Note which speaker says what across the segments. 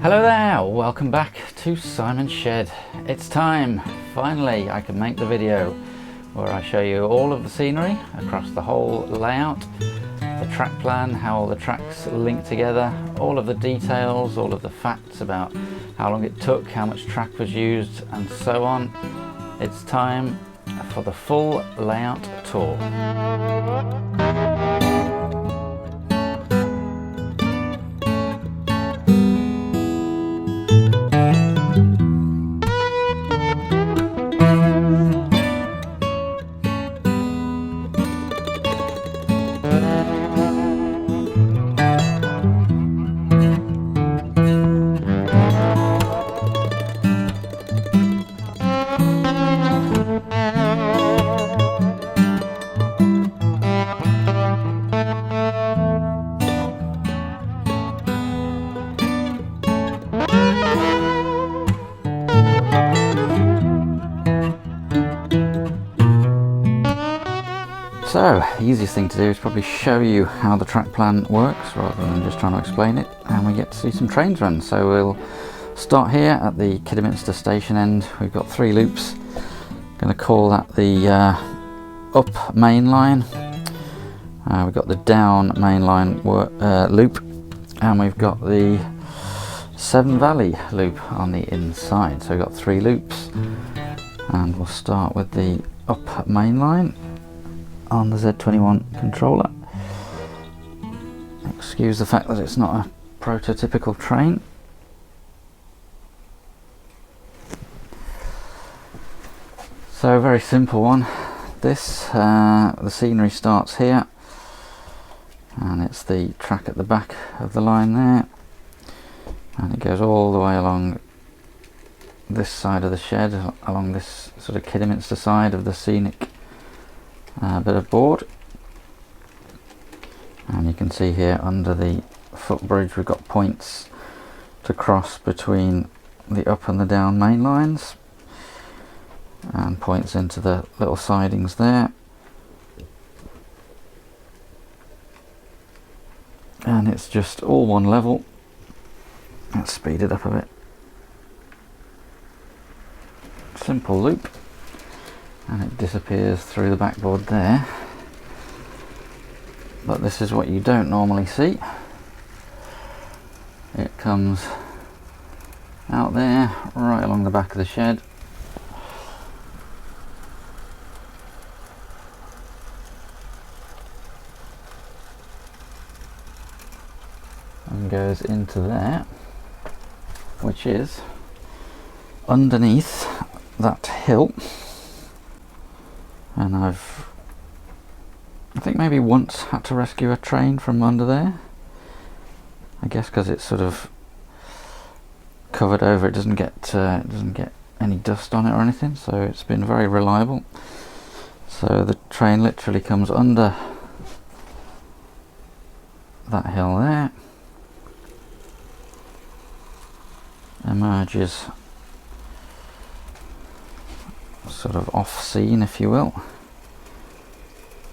Speaker 1: Hello there, welcome back to Simon's Shed. It's time, finally I can make the video where I show you all of the scenery across the whole layout, the track plan, how all the tracks link together, all of the details, all of the facts about how long it took, how much track was used and so on. It's time for the full layout tour. So, the easiest thing to do is probably show you how the track plan works rather than just trying to explain it, and we get to see some trains run. So we'll start here at the Kidderminster station end. We've got 3 loops. I'm going to call that the up main line. We've got the down main line loop, and we've got the Severn Valley loop on the inside. So we've got 3 loops, and we'll start with the up main line on the Z21 controller. Excuse the fact that it's not a prototypical train. So, a very simple one. This, the scenery starts here, and it's the track at the back of the line there, and it goes all the way along this side of the shed, along this sort of Kidderminster side of the scenic bit of board. And you can see here under the footbridge we've got points to cross between the up and the down main lines, and points into the little sidings there. And it's just all one level. Let's speed it up a bit. Simple loop, and it disappears through the backboard there. But this is what you don't normally see. It comes out there, right along the back of the shed, and goes into there, which is underneath that hill. And I think maybe once had to rescue a train from under there. I guess because it's sort of covered over, it doesn't get any dust on it or anything, so it's been very reliable. So the train literally comes under that hill there, emerges sort of off scene, if you will,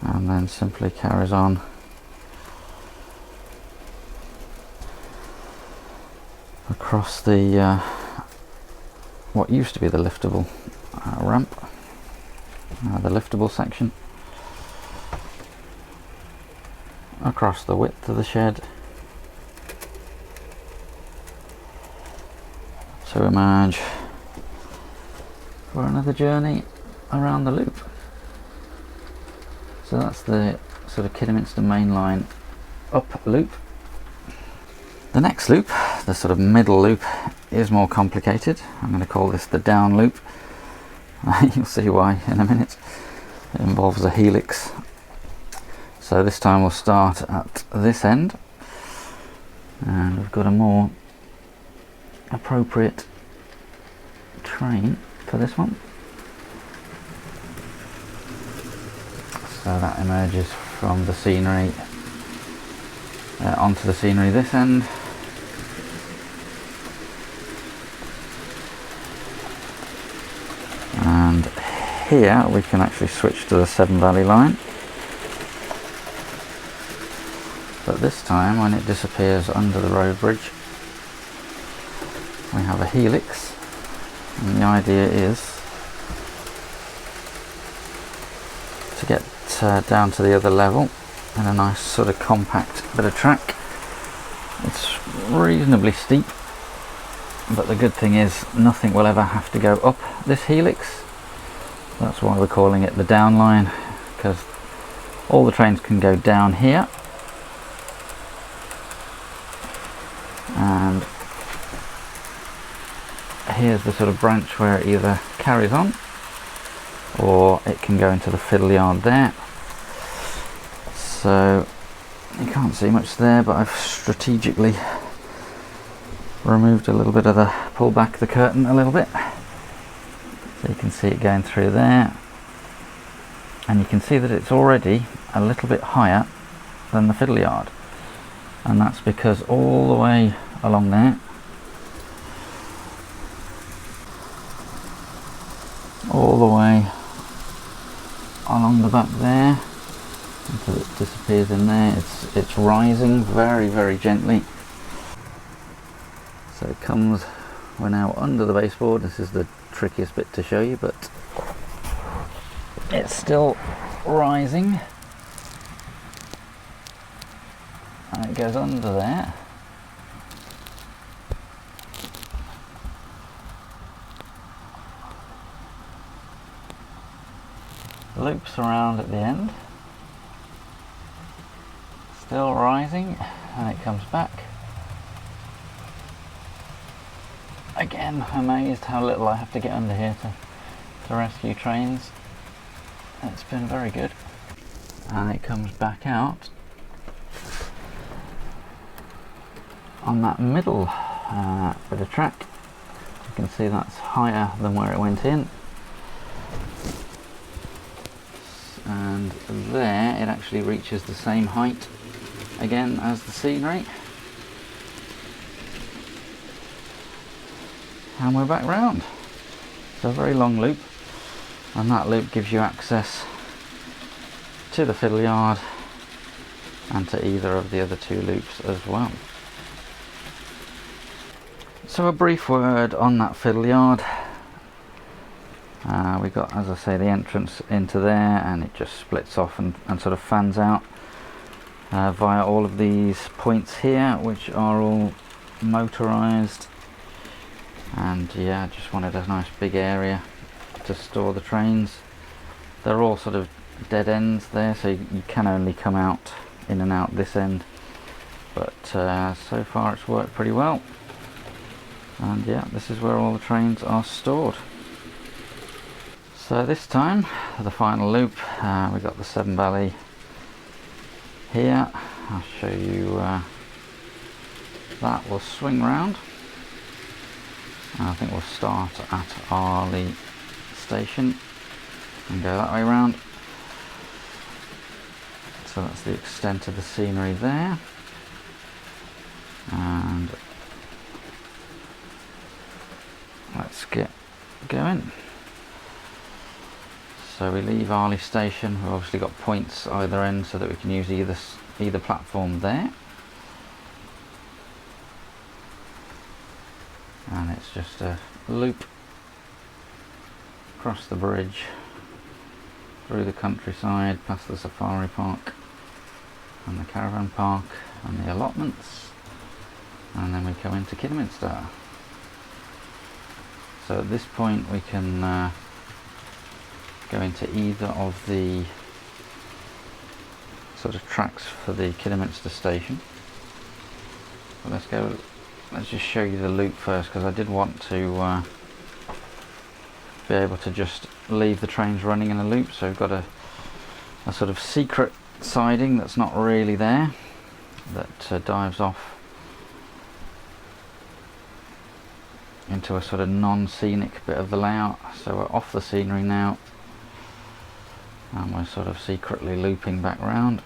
Speaker 1: and then simply carries on across the what used to be the liftable ramp, the liftable section, across the width of the shed to emerge for another journey around the loop. So that's the sort of Kidderminster main line up loop. The next loop, the sort of middle loop, is more complicated. I'm going to call this the down loop. You'll see why in a minute. It involves a helix. So this time we'll start at this end, and we've got a more appropriate train for this one. So that emerges from the scenery onto the scenery this end, and here we can actually switch to the Severn Valley line. But this time, when it disappears under the road bridge, we have a helix, and the idea is to get down to the other level in a nice sort of compact bit of track. It's reasonably steep, but the good thing is nothing will ever have to go up this helix. That's why we're calling it the down line, because all the trains can go down here, and here's the sort of branch where it either carries on or it can go into the fiddle yard there. So you can't see much there, but I've strategically removed a little bit of the, pull back the curtain a little bit, so you can see it going through there, and you can see that it's already a little bit higher than the fiddle yard, and that's because all the way along there, all the way along the back there until it disappears in there, it's rising very, very gently. So it comes, we're now under the baseboard. This is the trickiest bit to show you, but it's still rising, and it goes under there. Loops around at the end, still rising, and it comes back. Again, amazed how little I have to get under here to rescue trains. It's been very good. And it comes back out on that middle bit of track. You can see that's higher than where it went in. And there it actually reaches the same height again as the scenery. And we're back round. It's a very long loop, and that loop gives you access to the fiddle yard and to either of the other two loops as well. So a brief word on that fiddle yard. We've got, as I say, the entrance into there, and it just splits off and sort of fans out via all of these points here, which are all motorised. And yeah, just wanted a nice big area to store the trains. They're all sort of dead ends there, so you can only come out in and out this end, but so far it's worked pretty well. And yeah, this is where all the trains are stored. So this time, the final loop, we've got the Severn Valley here. I'll show you that will swing round. I think we'll start at Arley station and go that way round. So that's the extent of the scenery there. And let's get going. So we leave Arley station. We've obviously got points either end so that we can use either platform there. And it's just a loop across the bridge, through the countryside, past the safari park and the caravan park and the allotments, and then we come into Kidderminster. So at this point we can go into either of the sort of tracks for the Kidderminster station. But let's just show you the loop first, because I did want to be able to just leave the trains running in a loop. So we've got a sort of secret siding that's not really there, that dives off into a sort of non-scenic bit of the layout. So we're off the scenery now, and we're sort of secretly looping back round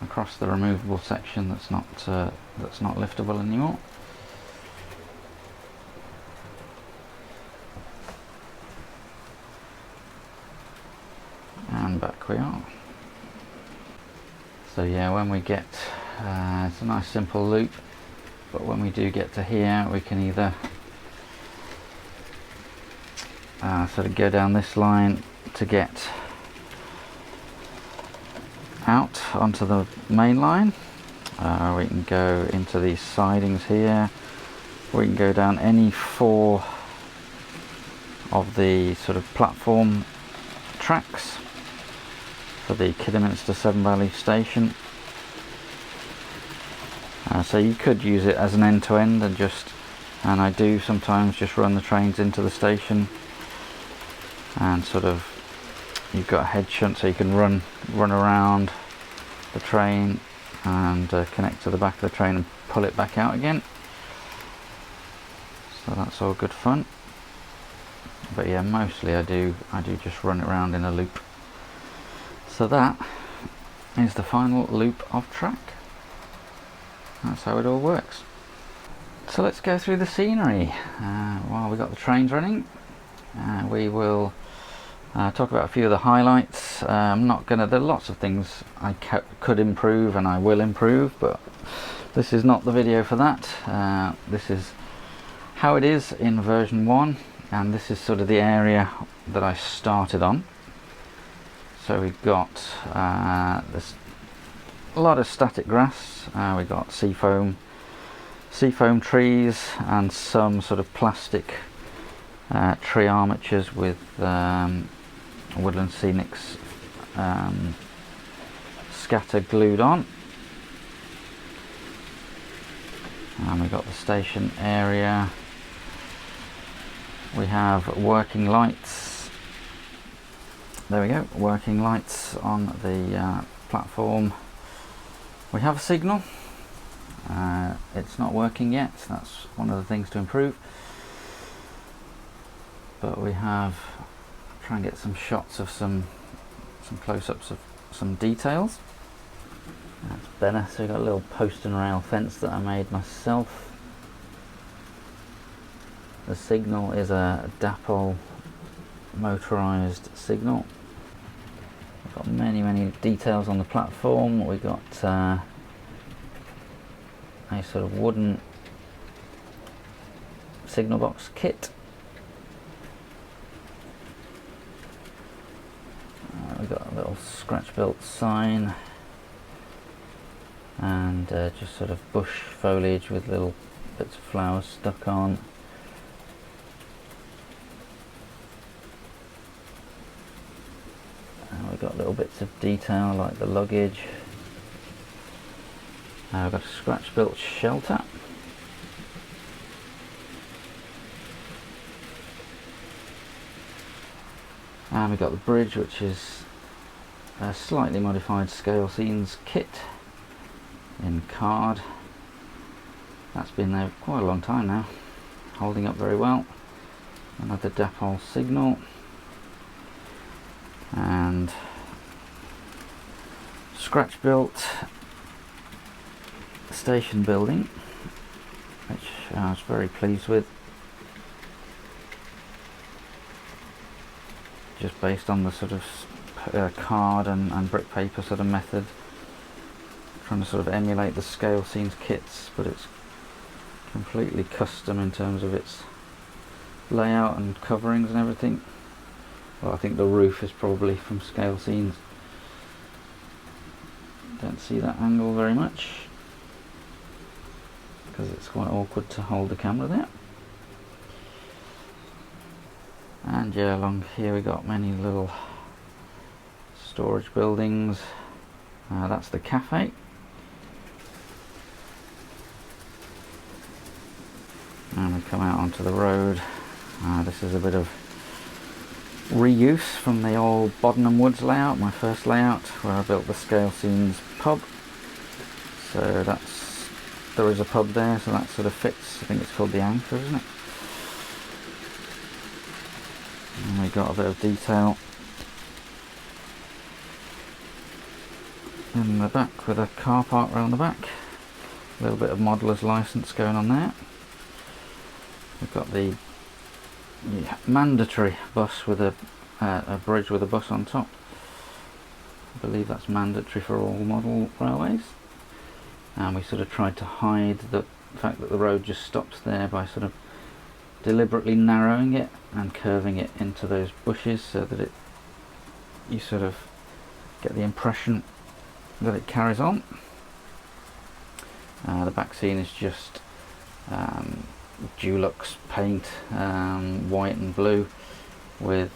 Speaker 1: across the removable section that's not liftable anymore. And back we are. So yeah, when we get it's a nice simple loop. but when we do get to here, we can either sort of go down this line to get out onto the main line. We can go into these sidings here. We can go down any 4 of the sort of platform tracks for the Kidderminster Severn Valley station. So you could use it as an end-to-end and I do sometimes just run the trains into the station, and sort of you've got a head shunt so you can run around the train and connect to the back of the train and pull it back out again. So that's all good fun. But yeah, mostly I do just run it around in a loop. So that is the final loop of track. That's how it all works. So let's go through the scenery while we got the trains running. We will talk about a few of the highlights. I'm not gonna. There are lots of things I could improve and I will improve, but this is not the video for that. This is how it is in version 1. And this is sort of the area that I started on. So we've got this a lot of static grass. We've got seafoam trees and some sort of plastic tree armatures with Woodland Scenics scatter glued on. And we've got the station area. We have working lights. There we go, working lights on the platform. We have a signal. It's not working yet. That's one of the things to improve. But we have, try and get some shots of some close-ups of some details. That's better. So we've got a little post and rail fence that I made myself. The signal is a Dapol motorised signal. We've got many details on the platform. We've got a sort of wooden signal box kit. We've got a little scratch built sign and just sort of bush foliage with little bits of flowers stuck on. We've got little bits of detail like the luggage. We've got a scratch built shelter. And we've got the bridge, which is a slightly modified scale scenes kit in card. That's been there quite a long time now, holding up very well. Another Dapol signal. And scratch built station building, which I was very pleased with, just based on the sort of card and brick paper sort of method, trying to sort of emulate the scale scenes kits, but it's completely custom in terms of its layout and coverings and everything. Well, I think the roof is probably from scale scenes. Don't see that angle very much because it's quite awkward to hold the camera there. And yeah, along here we got many little storage buildings. That's the cafe. And we come out onto the road. This is a bit of reuse from the old Bodenham Woods layout, my first layout, where I built the scale scenes pub. So there is a pub there, so that sort of fits. I think it's called the Anchor, isn't it? And we got a bit of detail in the back with a car park round the back. A little bit of modeller's license going on there. We've got the mandatory bus with a bridge with a bus on top. I believe that's mandatory for all model railways. And we sort of tried to hide the the fact that the road just stops there by sort of deliberately narrowing it and curving it into those bushes, so that you sort of get the impression that it carries on. The back scene is just Dulux paint, white and blue, with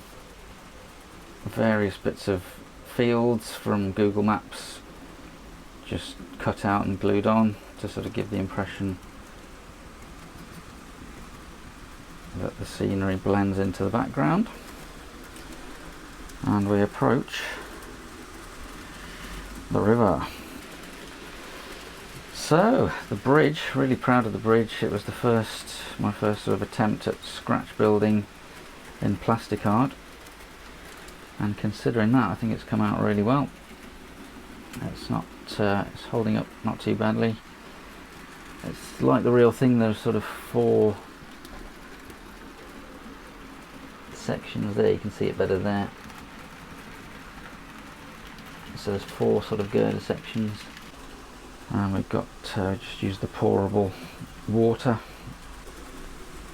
Speaker 1: various bits of fields from Google Maps just cut out and glued on to sort of give the impression that the scenery blends into the background. And we approach the river. So the bridge, really proud of the bridge. It was my first sort of attempt at scratch building in plastic art, and considering that, I think it's come out really well. It's holding up not too badly. It's like the real thing. There's sort of 4 sections there. You can see it better there. So there's 4 sort of girder sections, and we've got just used the pourable water.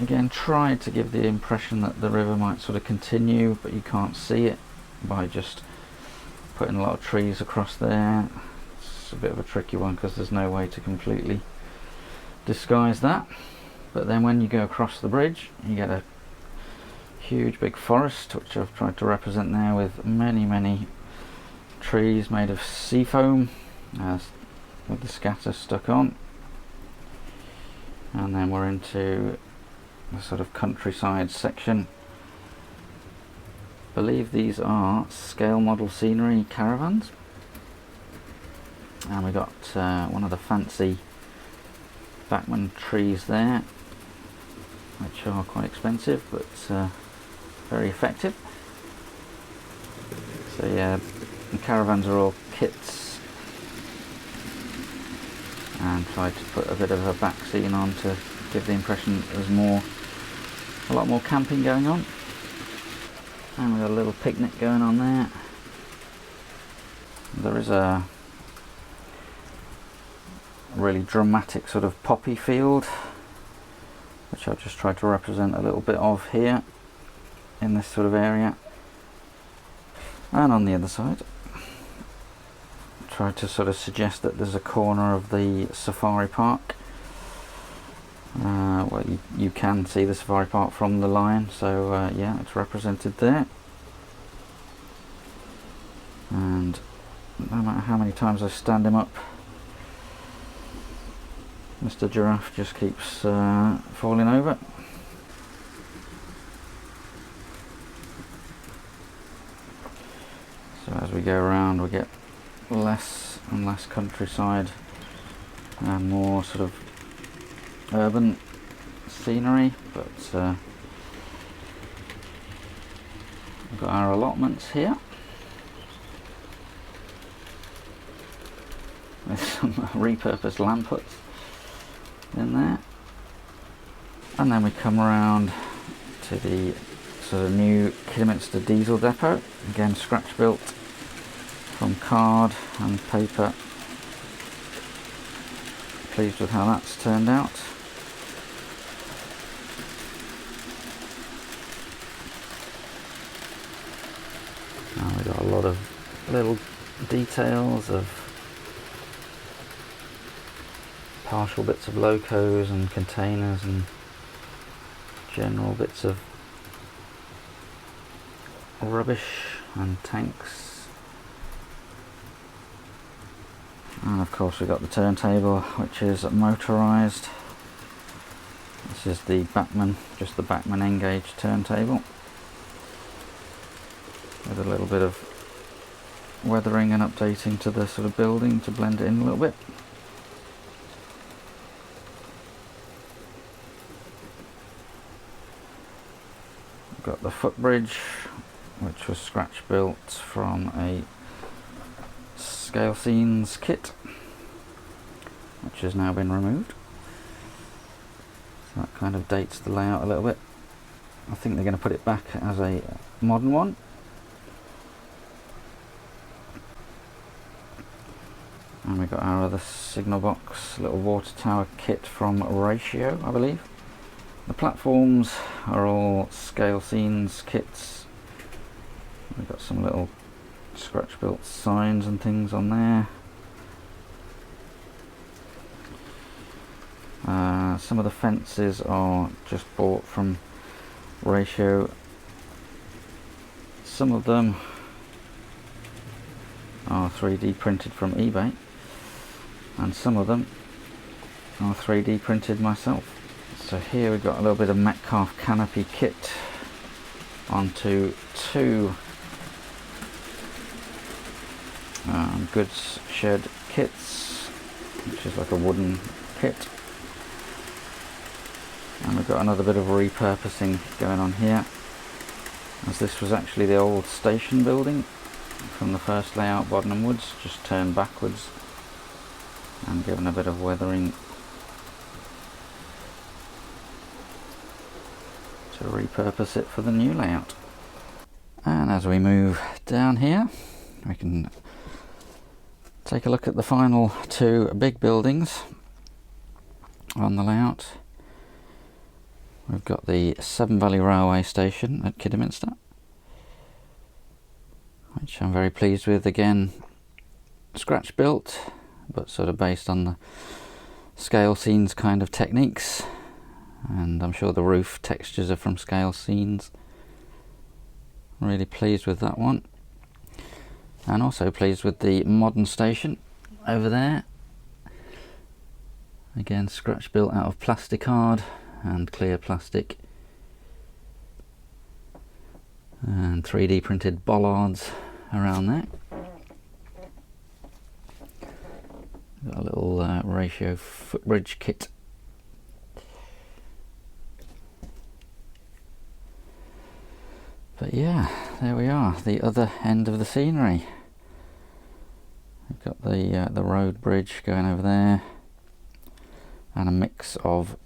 Speaker 1: Again, tried to give the impression that the river might sort of continue, but you can't see it by just putting a lot of trees across there. It's a bit of a tricky one because there's no way to completely disguise that. But then when you go across the bridge, you get a huge big forest, which I've tried to represent there with many trees made of seafoam, with the scatter stuck on. And then we're into the sort of countryside section. I believe these are scale model scenery caravans, and we got one of the fancy Bachman trees there, which are quite expensive but very effective. So yeah, the caravans are all kits, and tried to put a bit of a back scene on to give the impression that there's a lot more camping going on. And we've got a little picnic going on there. There is a really dramatic sort of poppy field, which I've just tried to represent a little bit of here in this sort of area. And on the other side, tried to sort of suggest that there's a corner of the safari park. Well, you can see the safari park from the line, so yeah, it's represented there. And no matter how many times I stand him up, Mr. Giraffe just keeps falling over. So as we go around, we get less and less countryside and more sort of urban scenery, but we've got our allotments here with some repurposed lamp huts in there. And then we come around to the sort of new Kidderminster diesel depot, again scratch built from card and paper. Pleased with how that's turned out. And we've got a lot of little details of partial bits of locos and containers and general bits of rubbish and tanks. And of course we've got the turntable, which is motorised. This is the Bachman, just the Bachman N-gauge turntable, with a little bit of weathering and updating to the sort of building to blend it in a little bit. We've got the footbridge, which was scratch built from a scale scenes kit, which has now been removed. So that kind of dates the layout a little bit. I think they're going to put it back as a modern one. And we've got our other signal box, little water tower kit from Ratio, I believe. The platforms are all scale scenes kits. We've got some little scratch built signs and things on there. Some of the fences are just bought from Ratio. Some of them are 3D printed from eBay, and some of them are 3D printed myself. So here we've got a little bit of Metcalf canopy kit onto two goods shed kits, which is like a wooden kit. And we've got another bit of repurposing going on here, as this was actually the old station building from the first layout, Bodnam Woods, just turned backwards and given a bit of weathering to repurpose it for the new layout. And as we move down here, we can take a look at the final two big buildings on the layout. We've got the Severn Valley Railway Station at Kidderminster, which I'm very pleased with. Again, scratch built, but sort of based on the scale scenes kind of techniques, and I'm sure the roof textures are from scale scenes. Really pleased with that one, and also pleased with the modern station over there. Again, scratch built out of plasticard and clear plastic, and 3D printed bollards around there. Got a little Ratio footbridge kit. But yeah, there we are, the other end of the scenery. We've got the road bridge going over there, and a mix of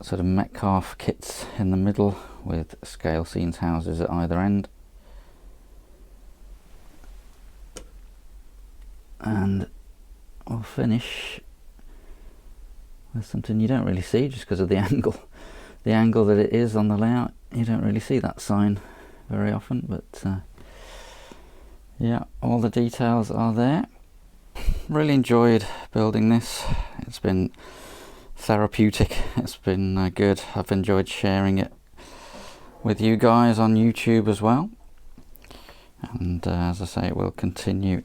Speaker 1: sort of Metcalf kits in the middle with scale scenes houses at either end. And we'll finish with something you don't really see just because of the angle. The angle that it is on the layout, you don't really see that sign very often, but yeah, all the details are there. Really enjoyed building this. It's been therapeutic. It's been good. I've enjoyed sharing it with you guys on YouTube as well, and as I say, it will continue.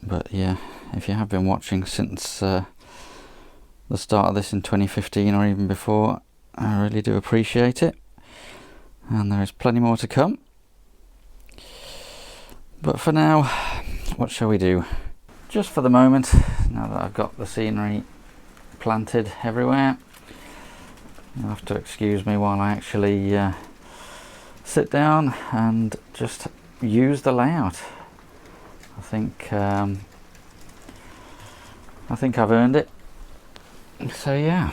Speaker 1: But yeah, if you have been watching since the start of this in 2015 or even before, I really do appreciate it, and there is plenty more to come. But for now, what shall we do? Just for the moment, now that I've got the scenery planted everywhere, you'll have to excuse me while I actually sit down and just use the layout. I think I've earned it. So yeah,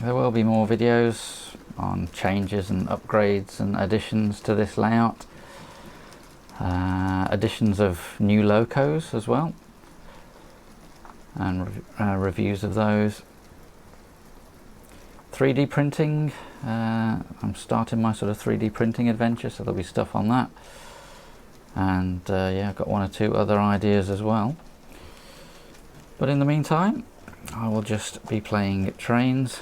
Speaker 1: there will be more videos on changes and upgrades and additions to this layout. Additions of new locos as well, and reviews of those. 3D printing, I'm starting my sort of 3D printing adventure, so there'll be stuff on that. And yeah, I've got one or two other ideas as well. But in the meantime, I will just be playing trains.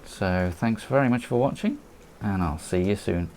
Speaker 1: So thanks very much for watching, and I'll see you soon.